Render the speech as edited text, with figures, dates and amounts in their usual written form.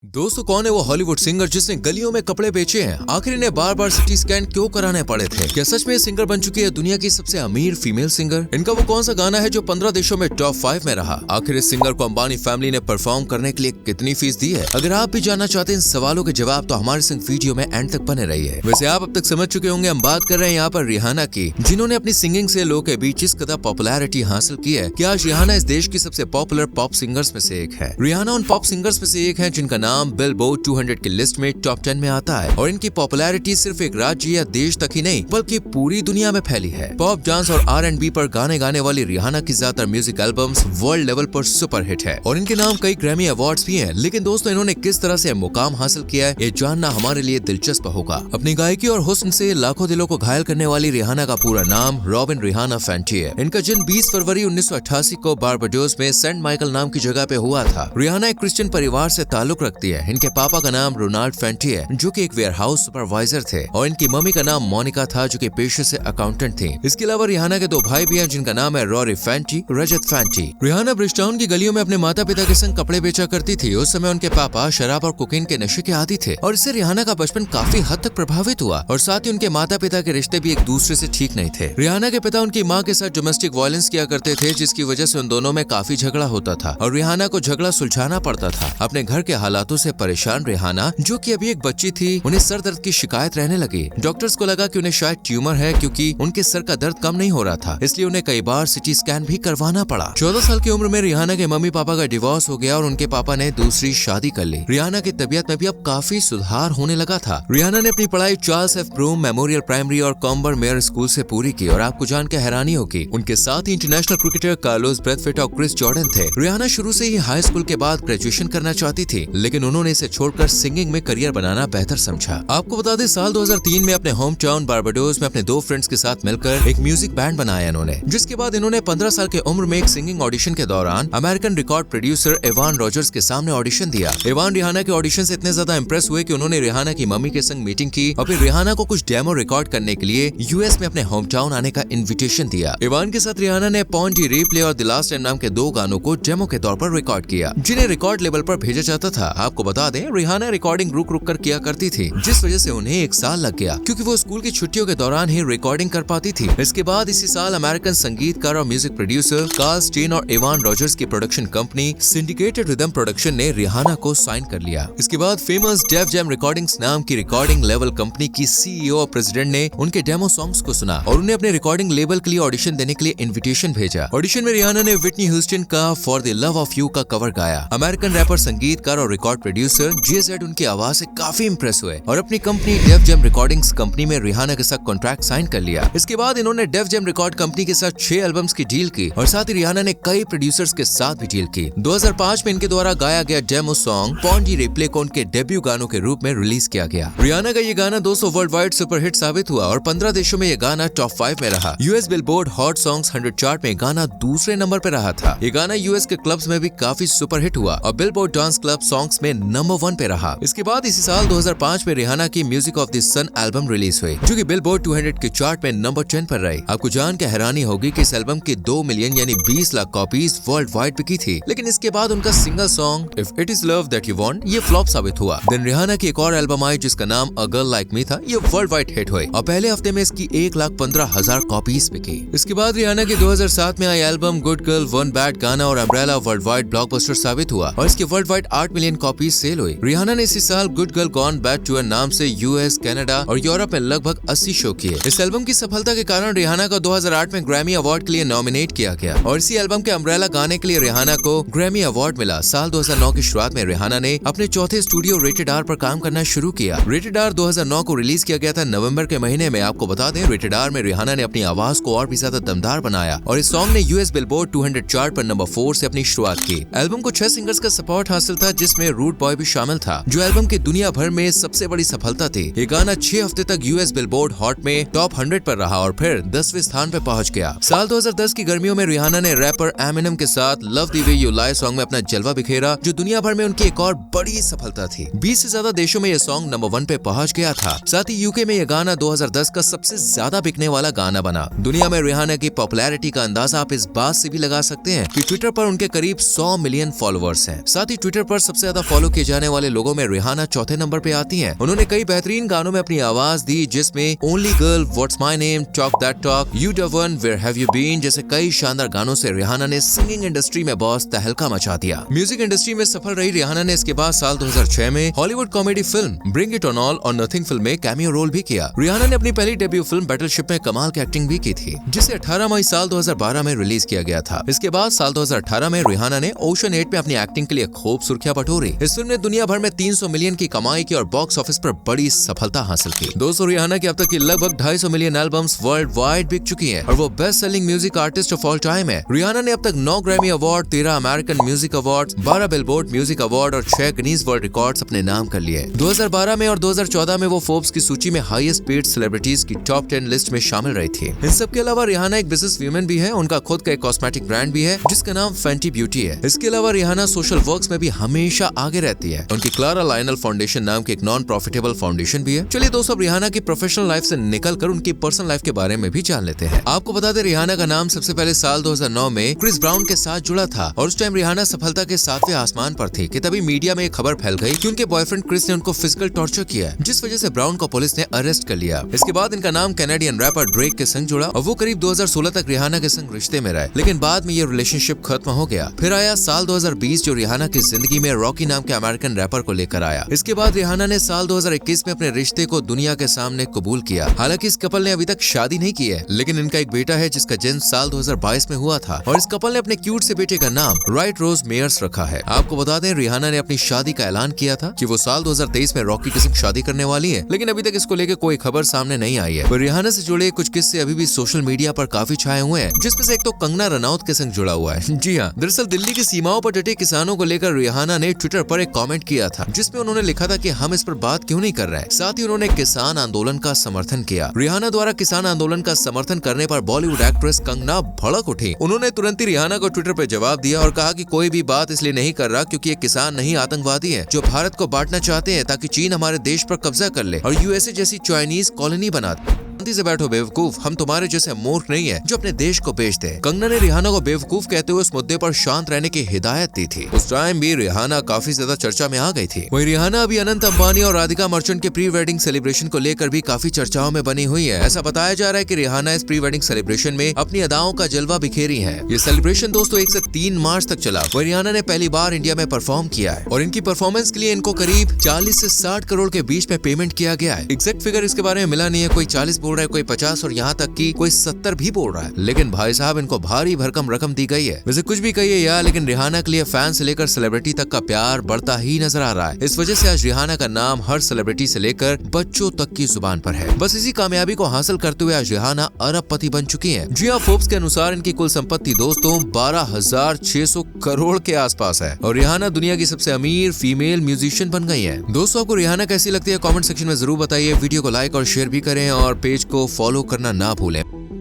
दोस्तों, कौन है वो हॉलीवुड सिंगर जिसने गलियों में कपड़े बेचे हैं? आखिर इन्हें बार बार सिटी स्कैन क्यों कराने पड़े थे? क्या सच में ये सिंगर बन चुकी है दुनिया की सबसे अमीर फीमेल सिंगर? इनका वो कौन सा गाना है जो 15 देशों में टॉप 5 में रहा? आखिर इस सिंगर को अंबानी फैमिली ने परफॉर्म करने के लिए कितनी फीस दी है? अगर आप भी जानना चाहते हैं इन सवालों के जवाब, तो हमारे इस वीडियो में एंड तक बने रहिए। वैसे आप अब तक समझ चुके होंगे, हम बात कर रहे हैं यहाँ पर रिहाना की, जिन्होंने अपनी सिंगिंग से लोगों के बीच इस कदर पॉपुलैरिटी हासिल की है कि आज रिहाना इस देश की सबसे पॉपुलर पॉप सिंगर्स में से एक है। रिहाना उन पॉप सिंगर्स में से एक है जिनका नाम बिलबोर्ड 200 की लिस्ट में टॉप 10 में आता है, और इनकी पॉपुलैरिटी सिर्फ एक राज्य या देश तक ही नहीं बल्कि पूरी दुनिया में फैली है। पॉप, डांस और R&B पर गाने गाने वाली रिहाना की ज्यादातर म्यूजिक एल्बम्स वर्ल्ड लेवल पर सुपर हिट है और इनके नाम कई ग्रैमी अवार्ड्स भी हैं। लेकिन दोस्तों, इन्होंने किस तरह से मुकाम हासिल किया है, ये जानना हमारे लिए दिलचस्प होगा। अपनी गायकी और हुस्न से लाखों दिलों को घायल करने वाली रिहाना का पूरा नाम रॉबिन रिहाना फैंटी है। इनका जन्म 20 फरवरी 1988 को बारबाडोस में सेंट माइकल नाम की जगह पे हुआ था। रिहाना एक क्रिश्चियन परिवार से ताल्लुक रखती है। इनके पापा का नाम रोनाल्ड फैंटी है, जो कि एक वेयरहाउस सुपरवाइजर थे, और इनकी मम्मी का नाम मोनिका था, जो कि पेशे से अकाउंटेंट थी। इसके अलावा रिहाना के 2 भाई भी हैं, जिनका नाम है रॉरी फैंटी, रजत फैंटी। रिहाना ब्रिजटाउन की गलियों में अपने माता पिता के संग कपड़े बेचा करती थी। उस समय उनके पापा शराब और कोकीन के नशे के आदी थे, और इससे रिहाना का बचपन काफी हद तक प्रभावित हुआ, और साथ ही उनके माता पिता के रिश्ते भी एक दूसरे से ठीक नहीं थे। रिहाना के पिता उनकी माँ के साथ डोमेस्टिक वायलेंस किया करते थे, जिसकी वजह से उन दोनों में काफी झगड़ा होता था, और रिहाना को झगड़ा सुलझाना पड़ता था। अपने घर के हालातों से परेशान रिहाना, जो कि अभी एक बच्ची थी, उन्हें सर दर्द की शिकायत रहने लगी। डॉक्टर्स को लगा कि उन्हें शायद ट्यूमर है, क्योंकि उनके सर का दर्द कम नहीं हो रहा था, इसलिए उन्हें कई बार सिटी स्कैन भी करवाना पड़ा। 14 साल की उम्र में रिहाना के मम्मी पापा का डिवोर्स हो गया और उनके पापा ने दूसरी शादी कर ली। रिहाना की तबीयत में भी अब काफी सुधार होने लगा था। रिहाना ने अपनी पढ़ाई Charles F Broome memorial primary और कॉम्बर मेयर स्कूल से पूरी की, और आपको जान के हैरानी होगी, उनके साथ ही इंटरनेशनल क्रिकेटर कार्लोस ब्रैथवेट और क्रिस जॉर्डन थे। रिहाना शुरू से ही हाई स्कूल के बाद ग्रेजुएशन करना चाहती थी, लेकिन उन्होंने इसे छोड़कर सिंगिंग में करियर बनाना बेहतर समझा। आपको बता दें, साल 2003 में अपने होम टाउन बारबाडोस में अपने 2 फ्रेंड्स के साथ मिलकर एक म्यूजिक बैंड बनाया इन्होंने, जिसके बाद इन्होंने 15 साल की उम्र में एक सिंगिंग ऑडिशन के दौरान American record producer Evan Rogers के सामने ऑडिशन दिया। एवान रिहाना के ऑडिशन से इतने ज्यादा इंप्रेस हुए कि उन्होंने रिहाना की मम्मी के संग मीटिंग की और फिर रिहाना को कुछ डेमो रिकॉर्ड करने के लिए यूएस में अपने होम टाउन आने का इन्विटेशन दिया। एवान के साथ रिहाना ने पॉन डी रिप्ले और द लास्ट टाइम नाम के 2 गानों को डेमो के तौर पर रिकॉर्ड किया, जिन्हें रिकॉर्ड लेवल पर भेजा जाता था। आपको बता दें, रिहाना रिकॉर्डिंग रुक रुक कर किया करती थी, जिस वजह से उन्हें 1 साल लग गया, क्योंकि वो स्कूल की छुट्टियों के दौरान ही रिकॉर्डिंग कर पाती थी। इसके बाद इसी साल अमेरिकन संगीतकार और म्यूजिक प्रोड्यूसर कार्ल स्टेन और एवान रॉजर्स की production company syndicated rhythm production ने रिहाना को साइन कर लिया। इसके बाद फेमस डेफ जैम रिकॉर्डिंग्स नाम की रिकॉर्डिंग लेवल कंपनी की CEO और प्रेसिडेंट ने उनके डेमो सॉन्ग्स को सुना और उन्हें अपने रिकॉर्डिंग लेबल के लिए ऑडिशन देने के लिए इन्विटेशन भेजा। ऑडिशन में रिहाना ने व्हिटनी ह्यूस्टन का for the love of you का कवर गाया। अमेरिकन रैपर, संगीतकार और रिकॉर्ड प्रोड्यूसर JZ उनकी आवाज से काफी इंप्रेस हुए और अपनी company Def Jam recordings company में रिहाना के साथ कॉन्ट्रैक्ट साइन कर लिया। इसके बाद इन्होंने डेफ जैम रिकॉर्ड कंपनी के साथ 6 एल्बम्स की डील की, और साथ ही रिहाना ने कई प्रोड्यूसर्स के साथ भी डील की। 2005 में इनके द्वारा गाया गया demo song Pon de Replay को उनके डेब्यू गानों के रूप में रिलीज किया गया। रिहाना का ये गाना दोस्तों वर्ल्ड वाइड सुपर हिट साबित हुआ और 15 देशों में ये गाना टॉप 5 में रहा। US billboard hot songs 100 chart में गाना दूसरे नंबर पे रहा था। ये गाना यूएस के क्लब्स में भी काफी सुपर हिट हुआ और बिलबोर्ड डांस क्लब सॉन्ग्स में नंबर 1 पे रहा। इसके बाद इसी साल 2005 में रिहाना की music of the sun album release हुई, जो कि बिलबोर्ड 200 के चार्ट में नंबर 10 पर रही। आपको जान के हैरानी होगी कि इस एल्बम की 2 मिलियन यानी 20 लाख कॉपीज वर्ल्ड वाइड बिकी थी, लेकिन इसके बाद उनका single song if it is love that you want ये फ्लॉप साबित हुआ। देन रिहाना की एक और एल्बम आई जिसका नाम अ गर्ल लाइक मी था। ये वर्ल्ड वाइड हिट हुई और पहले हफ्ते में इसकी 1,15,000 कॉपीज बिकी। इसके बाद रिहाना की 2007 में आई album good girl gone bad गाना और अम्ब्रेला वर्ल्ड वाइड ब्लॉकबस्टर साबित हुआ और इसके worldwide 8 million copies sale हुई। रिहाना ने इसी साल good girl gone bad tour नाम से यूएस, कनाडा और यूरोप में लगभग 80 शो किए। इस एल्बम की सफलता के कारण रिहाना को 2008 में ग्रैमी अवार्ड के लिए नॉमिनेट किया गया और इसी एल्बम के अम्ब्रेला गाने के लिए रिहाना को ग्रैमी अवार्ड मिला। साल 2009 की शुरुआत में रिहाना ने अपने चौथे स्टूडियो रेटेड आर पर काम करना शुरू किया। रेटेड आर 2009 को रिलीज किया गया था नवंबर के महीने में। आपको बता दें, रेटेड आर में रिहाना ने अपनी आवाज को और भी ज्यादा दमदार बनाया और इस सॉन्ग ने यूएस बिलबोर्ड 200 चार्ट पर नंबर 4 से अपनी शुरुआत की। एल्बम को 6 सिंगर्स का सपोर्ट हासिल था, जिसमें रूट बॉय भी शामिल था, जो एल्बम की दुनिया भर में सबसे बड़ी सफलता थी। ये गाना 6 हफ्ते तक यूएस बिलबोर्ड हॉट में टॉप 100 पर रहा और फिर 10वें स्थान पर पहुंच गया। साल 2010 की गर्मियों में रिहाना ने रैपर एमिनेम के साथ love the way you lie song में अपना जलवा बिखेरा, जो दुनिया भर में उनकी एक और बड़ी सफलता थी। 20 से ज्यादा देशों में यह सॉन्ग नंबर 1 पे पहुंच गया था। साथ ही यूके में यह गाना 2010 का सबसे ज्यादा बिकने वाला गाना बना। दुनिया में रिहाना की पॉपुलैरिटी का अंदाजा आप इस बात से भी लगा सकते हैं कि ट्विटर पर उनके करीब 100 मिलियन फॉलोअर्स हैं। साथ ही ट्विटर पर सबसे ज्यादा फॉलो किए जाने वाले लोगों में रिहाना चौथे नंबर पे आती हैं। उन्होंने कई बेहतरीन गानों में अपनी आवाज दी, जिसमें only girl, what's my name, talk that talk, you the one, where have you been जैसे कई शानदार गानों से रिहाना ने सिंगिंग इंडस्ट्री में बहुत तहलका मचा दिया। म्यूजिक इंडस्ट्री में सफल रही रिहाना ने इसके बाद साल 2006 में Hollywood comedy film bring it on all और नथिंग फिल्म में कैमियो रोल भी किया। रिहाना ने अपनी पहली डेब्यू फिल्म बैटलशिप में कमाल की एक्टिंग भी की थी, जिसे 18 मई साल 2012 में रिलीज किया गया था। इसके बाद साल 2018 में रिहाना ने ओशन 8 में अपनी एक्टिंग के लिए खूब सुर्खियां बटोरी। इस फिल्म ने दुनिया भर में 300 मिलियन की कमाई की और बॉक्स ऑफिस पर बड़ी सफलता हासिल की। दोस्तों, रिहाना की अब तक की लगभग 250 मिलियन एल्बम्स वर्ल्ड वाइड बिक चुकी हैं और वो best selling music artist of all time है। रिहाना ने अब तक 9 Grammy award, 13 American music award, 12 billboard music award और 6 गिनीज वर्ल्ड रिकॉर्ड्स अपने नाम कर लिए। 2012 में और 2014 में वो फोर्ब्स की सूची में हाईएस्ट पेड सेलिब्रिटीज की टॉप 10 लिस्ट में शामिल रही थी। इन सब के अलावा रिहाना एक बिजनेस वुमन भी है। उनका खुद का एक कॉस्मेटिक ब्रांड भी है जिसका नाम फैंटी ब्यूटी है। इसके अलावा रिहाना सोशल वर्क्स में भी हमेशा आगे रहती है। उनकी क्लारा लायनल फाउंडेशन नाम की एक नॉन प्रॉफिटेबल फाउंडेशन भी है। चलिए दोस्तों, रिहाना की प्रोफेशनल लाइफ से निकलकर उनकी पर्सनल लाइफ के बारे में भी जान लेते हैं। आपको बता दें, रिहाना का नाम सबसे पहले साल 2009 में क्रिस ब्राउन के साथ जुड़ा था और उस टाइम रिहाना सफलता के 7वें आसमान पर थी कि तभी मीडिया में एक खबर फैल गई कि उनके बॉयफ्रेंड क्रिस ने उनको फिजिकल टॉर्चर किया, जिस वजह से ब्राउन को पुलिस ने अरेस्ट कर लिया। इसके बाद इनका नाम कैनेडियन रैपर ड्रेक के संग जुड़ा और वो करीब 2016 तक रिहाना के संग रिश्ते में रहे, लेकिन बाद में ये रिलेशनशिप खत्म हो गया। फिर आया साल 2020 जो रिहाना की जिंदगी में रॉकी नाम के अमेरिकन रैपर को लेकर आया। इसके बाद रिहाना ने साल 2021 में अपने रिश्ते को दुनिया के सामने कबूल किया। हालांकि इस कपल ने अभी तक शादी नहीं की है, लेकिन इनका एक बेटा है जिसका जन्म साल 2022 में हुआ था और इस कपल ने अपने क्यूट से बेटे का नाम राइट रोज मेयर्स रखा है। आपको बता दें, रिहाना ने अपनी शादी का ऐलान किया था कि वो साल 2023 में रॉकी के संग शादी करने वाली है, लेकिन अभी तक इसको लेकर कोई खबर सामने नहीं आई है। रिहाना से जुड़े कुछ किस्से अभी भी सोशल मीडिया पर काफी छाए हुए हैं, जिसमें से एक तो कंगना रनौत के संग जुड़ा हुआ है। जी हाँ, दरअसल दिल्ली की सीमाओं पर डटे किसानों को लेकर रिहाना ने ट्विटर पर एक कमेंट किया था, जिसमें उन्होंने लिखा था कि हम इस पर बात क्यों नहीं कर रहे हैं। साथ ही उन्होंने किसान आंदोलन का समर्थन किया। रिहाना द्वारा किसान आंदोलन का समर्थन करने पर बॉलीवुड एक्ट्रेस कंगना भड़क उठी। उन्होंने तुरंत ही रिहाना को ट्विटर पर जवाब दिया और कहा कि कोई भी बात इसलिए नहीं कर रहा क्योंकि ये किसान नहीं आतंकवादी है जो भारत को बांटना चाहते हैं ताकि चीन हमारे देश पर कब्जा कर ले और यूएसए जैसी चाइनीज कॉलोनी बना दे। शांति से बैठो बेवकूफ, हम तुम्हारे जैसे मूर्ख नहीं है जो अपने देश को बेच दे। कंगना ने रिहाना को बेवकूफ कहते हुए इस मुद्दे पर शांत रहने की हिदायत दी थी। उस टाइम भी रिहाना काफी ज्यादा चर्चा में आ गई थी। वहीं रिहाना अभी अनंत अंबानी और राधिका मर्चेंट के प्री वेडिंग सेलिब्रेशन को लेकर भी काफी चर्चाओं में बनी हुई है। ऐसा बताया जा रहा है कि रिहाना इस प्री वेडिंग सेलिब्रेशन में अपनी अदाओं का जलवा बिखेरी है। ये सेलिब्रेशन दोस्तों 1 से 3 मार्च तक चला। वहीं रिहाना ने पहली बार इंडिया में परफॉर्म किया है और इनकी परफॉर्मेंस के लिए इनको करीब 40 से 60 करोड़ के बीच में पेमेंट किया गया है। एग्जैक्ट फिगर इसके बारे में मिला नहीं है, कोई 40 बोल रहा है, कोई 50 और यहाँ तक कि कोई 70 भी बोल रहा है, लेकिन भाई साहब इनको भारी भरकम रकम दी गई है। वैसे कुछ भी कहिए यार, लेकिन रिहाना के लिए फैन से लेकर सेलिब्रिटी तक का प्यार बढ़ता ही नजर आ रहा है। इस वजह से आज रिहाना का नाम हर सेलिब्रिटी से लेकर बच्चों तक की जुबान पर है। बस इसी कामयाबी को हासिल करते हुए आज रिहाना अरबपति बन चुकी है। जी हाँ, फोर्ब्स के अनुसार इनकी कुल संपत्ति दोस्तों 12,600 करोड़ के आसपास है और रिहाना दुनिया की सबसे अमीर फीमेल म्यूजिशियन बन गई है। दोस्तों, आपको रिहाना कैसी लगती है कमेंट सेक्शन में जरूर बताइए। वीडियो को लाइक और शेयर भी करें और पेज को फॉलो करना ना भूलें।